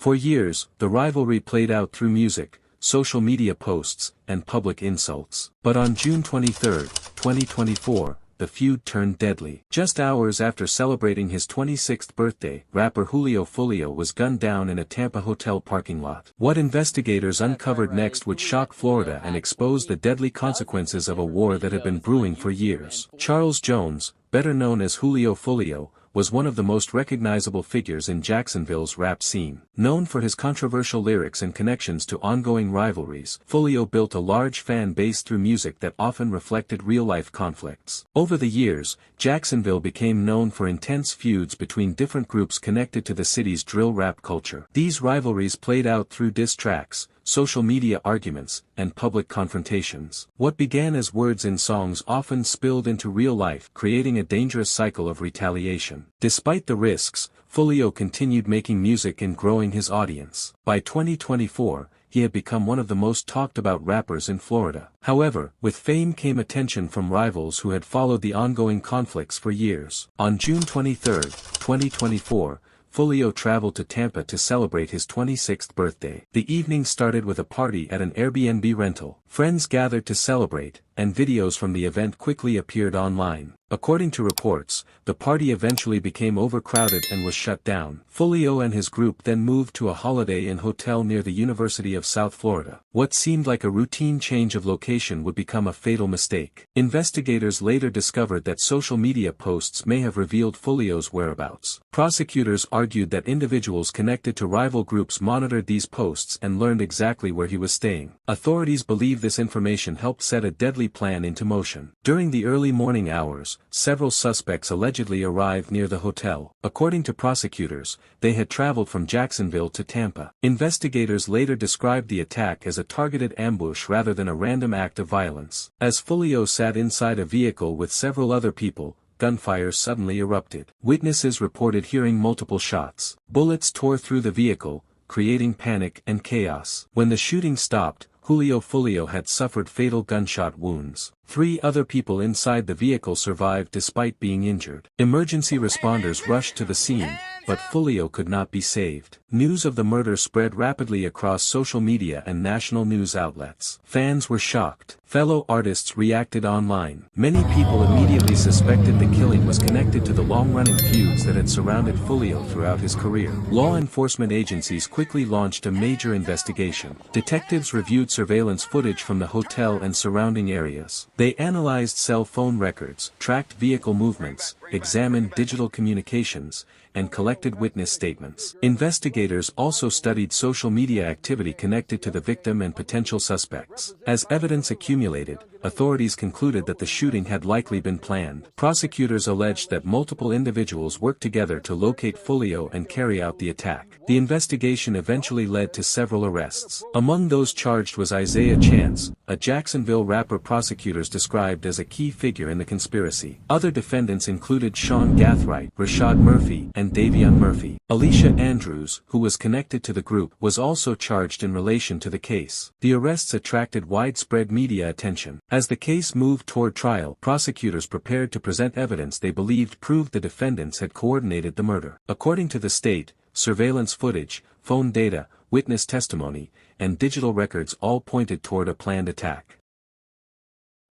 For years, the rivalry played out through music, social media posts, and public insults. But on June 23, 2024, the feud turned deadly. Just hours after celebrating his 26th birthday, rapper Julio Foolio was gunned down in a Tampa hotel parking lot. What investigators uncovered next would shock Florida and expose the deadly consequences of a war that had been brewing for years. Charles Jones, better known as Julio Foolio, was one of the most recognizable figures in Jacksonville's rap scene. Known for his controversial lyrics and connections to ongoing rivalries, Foolio built a large fan base through music that often reflected real-life conflicts. Over the years, Jacksonville became known for intense feuds between different groups connected to the city's drill rap culture. These rivalries played out through diss tracks, social media arguments, and public confrontations. What began as words in songs often spilled into real life, creating a dangerous cycle of retaliation. Despite the risks, Foolio continued making music and growing his audience. By 2024, he had become one of the most talked about rappers in Florida. However, with fame came attention from rivals who had followed the ongoing conflicts for years. On June 23, 2024, Foolio traveled to Tampa to celebrate his 26th birthday. The evening started with a party at an Airbnb rental. Friends gathered to celebrate, and videos from the event quickly appeared online. According to reports, the party eventually became overcrowded and was shut down. Foolio and his group then moved to a Holiday Inn hotel near the University of South Florida. What seemed like a routine change of location would become a fatal mistake. Investigators later discovered that social media posts may have revealed Foolio's whereabouts. Prosecutors argued that individuals connected to rival groups monitored these posts and learned exactly where he was staying. Authorities believe this information helped set a deadly plan into motion. During the early morning hours, several suspects allegedly arrived near the hotel. According to prosecutors, they had traveled from Jacksonville to Tampa. Investigators later described the attack as a targeted ambush rather than a random act of violence. As Foolio sat inside a vehicle with several other people, gunfire suddenly erupted. Witnesses reported hearing multiple shots. Bullets tore through the vehicle, creating panic and chaos. When the shooting stopped, Julio Foolio had suffered fatal gunshot wounds. 3 other people inside the vehicle survived despite being injured. Emergency responders rushed to the scene, but Foolio could not be saved. News of the murder spread rapidly across social media and national news outlets. Fans were shocked. Fellow artists reacted online. Many people immediately suspected the killing was connected to the long-running feuds that had surrounded Foolio throughout his career. Law enforcement agencies quickly launched a major investigation. Detectives reviewed surveillance footage from the hotel and surrounding areas. They analyzed cell phone records, tracked vehicle movements, examined digital communications, and collected witness statements. Investigators also studied social media activity connected to the victim and potential suspects. As evidence accumulated, authorities concluded that the shooting had likely been planned. Prosecutors alleged that multiple individuals worked together to locate Foolio and carry out the attack. The investigation eventually led to several arrests. Among those charged was Isaiah Chance, a Jacksonville rapper prosecutors described as a key figure in the conspiracy. Other defendants included Sean Gathright, Rashad Murphy, and Davion Murphy. Alicia Andrews, who was connected to the group, was also charged in relation to the case. The arrests attracted widespread media attention. As the case moved toward trial, prosecutors prepared to present evidence they believed proved the defendants had coordinated the murder. According to the state, surveillance footage, phone data, witness testimony, and digital records all pointed toward a planned attack.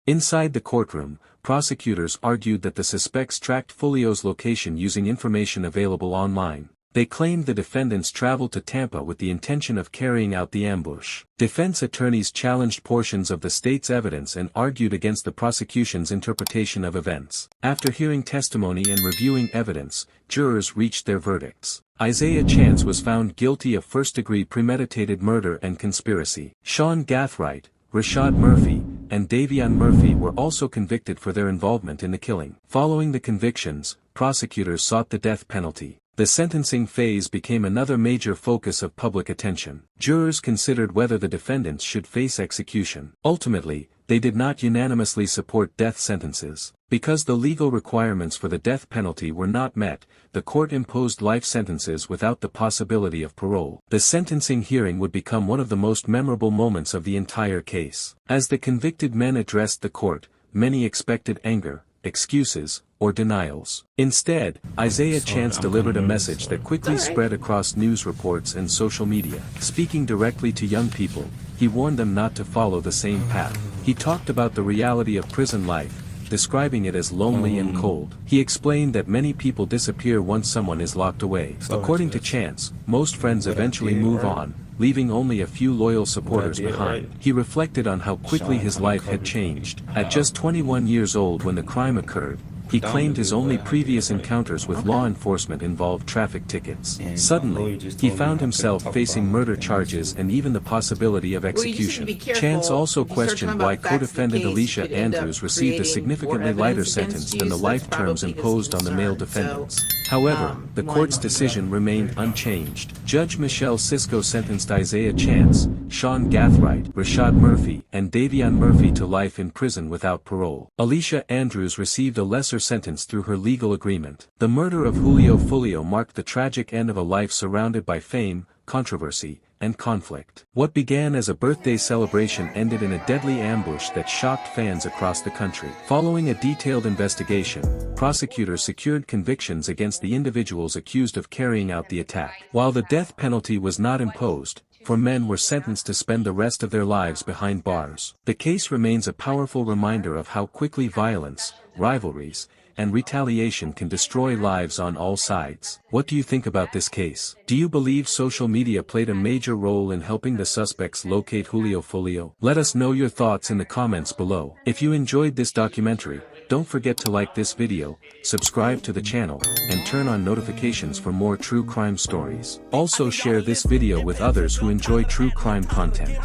Inside the courtroom, prosecutors argued that the suspects tracked Foolio's location using information available online. They claimed the defendants traveled to Tampa with the intention of carrying out the ambush. Defense attorneys challenged portions of the state's evidence and argued against the prosecution's interpretation of events. After hearing testimony and reviewing evidence, jurors reached their verdicts. Isaiah Chance was found guilty of first-degree premeditated murder and conspiracy. Sean Gathright, Rashad Murphy, and Davion Murphy were also convicted for their involvement in the killing. Following the convictions, prosecutors sought the death penalty. The sentencing phase became another major focus of public attention. Jurors considered whether the defendants should face execution. Ultimately, they did not unanimously support death sentences. Because the legal requirements for the death penalty were not met, the court imposed life sentences without the possibility of parole. The sentencing hearing would become one of the most memorable moments of the entire case. As the convicted men addressed the court, many expected anger, excuses, or denials. Instead, Isaiah Chance delivered a message that quickly spread across news reports and social media. Speaking directly to young people, he warned them not to follow the same path. He talked about the reality of prison life, describing it as lonely and cold. He explained that many people disappear once someone is locked away. According to Chance, most friends eventually move on, leaving only a few loyal supporters behind. He reflected on how quickly his life had changed. At just 21 years old when the crime occurred, he claimed his only previous encounters with law enforcement involved traffic tickets. Suddenly, he found himself facing murder charges and even the possibility of execution. Chance also questioned why co-defendant Alicia Andrews received a significantly lighter sentence than the life terms imposed on the male defendants. However, the court's decision remained unchanged. Judge Michelle Sisco sentenced Isaiah Chance, Sean Gathright, Rashad Murphy, and Davion Murphy to life in prison without parole. Alicia Andrews received a lesser sentence through her legal agreement. The murder of Julio Foolio marked the tragic end of a life surrounded by fame, controversy, and conflict. What began as a birthday celebration ended in a deadly ambush that shocked fans across the country. Following a detailed investigation, prosecutors secured convictions against the individuals accused of carrying out the attack. While the death penalty was not imposed, 4 men were sentenced to spend the rest of their lives behind bars. The case remains a powerful reminder of how quickly violence, rivalries, and retaliation can destroy lives on all sides. What do you think about this case? Do you believe social media played a major role in helping the suspects locate Julio Foolio? Let us know your thoughts in the comments below. If you enjoyed this documentary, don't forget to like this video, subscribe to the channel, and turn on notifications for more true crime stories. Also share this video with others who enjoy true crime content.